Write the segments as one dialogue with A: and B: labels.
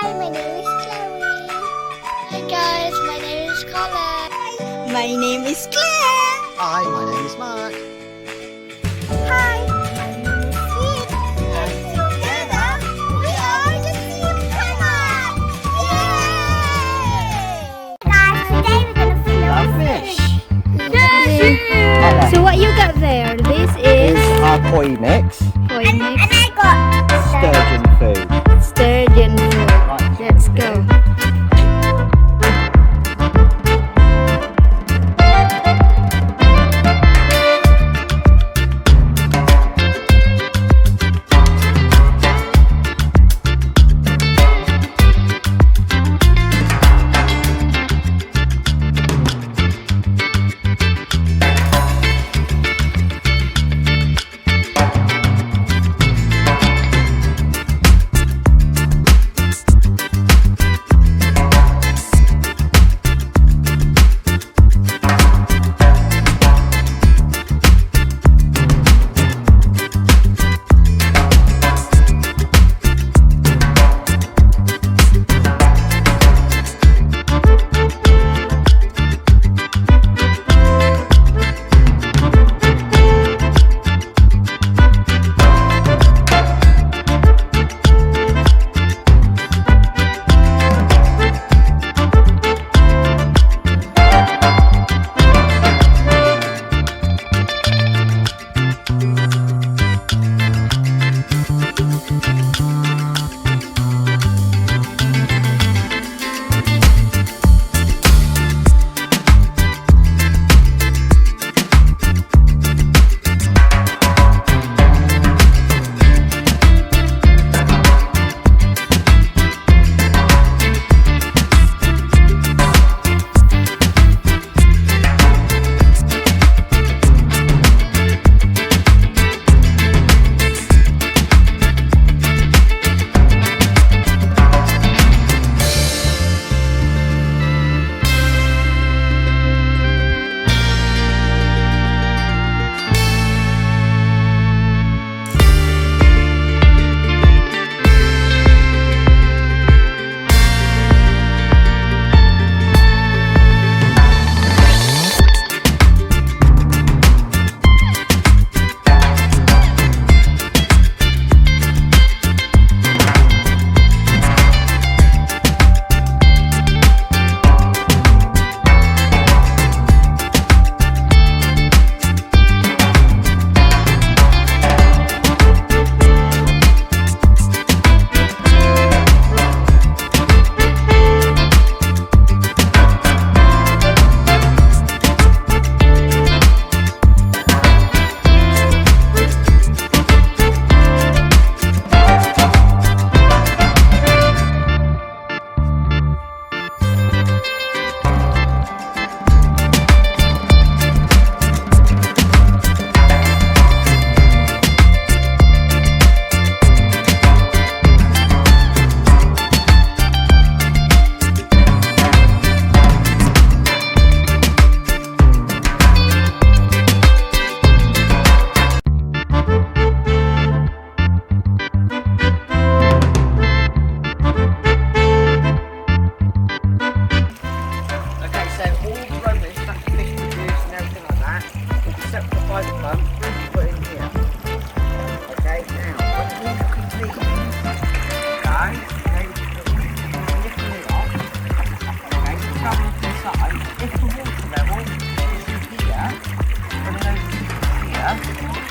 A: Hi, my name is Chloe. Hi guys, my name is Colin.
B: My name is Claire.
C: Hi, my name is Mark.
A: Hi, my name is Sid. And together, we are the Team Hammer. Yay! Guys, today we're gonna film
C: Fish.
B: So what you got there? This is
C: Our koi mix.
B: koi
A: And
B: mix,
A: I got
C: Sturgeon food.
B: sturgeon food. Let's go.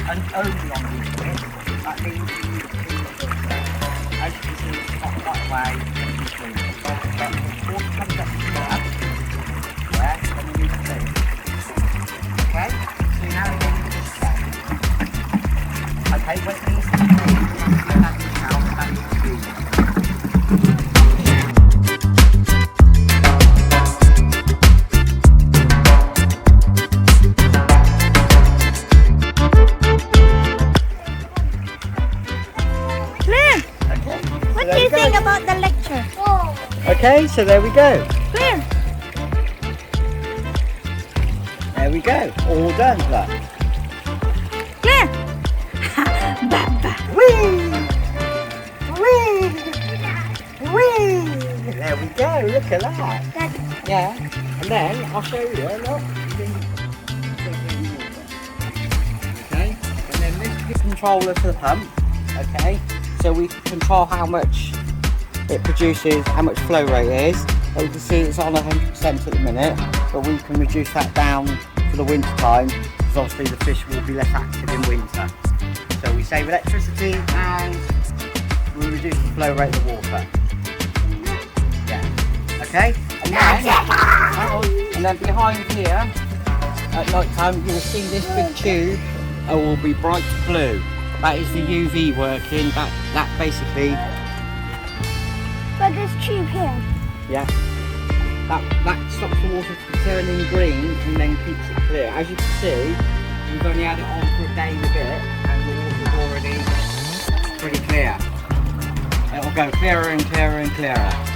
C: And only on these bits, that means you need to clean the filter. As you can see, it's not that way when you clean it. But the water comes up here, yeah, then you need to clean. Okay? So now we're going to this step. Okay, when it needs to be cleaned, you have to have your towel and your spoon.
B: What do you think about the lecture?
C: Okay, so there we go.
B: Claire.
C: There we go. All done, look.
B: Claire. Baba.
C: Whee! Whee! Whee! There we go, look at that.
A: That,
C: Yeah, and then I'll show you, look. Okay, and then this is the controller for the pump, okay? So we can control how much it produces, how much flow rate it is. As you can see it's on 100% at the minute, but we can reduce that down for the winter time, because obviously the fish will be less active in winter. So we save electricity and we reduce the flow rate of the water. Yeah. Okay? And then behind here, at night time, you will see this big tube will be bright blue. That is the UV working. That basically,
A: but this tube here.
C: yeah, that stops the water from turning green and then keeps it clear. As you can see, we've only had it on for a day and a bit, and the water's already pretty clear. It will go clearer and clearer and clearer.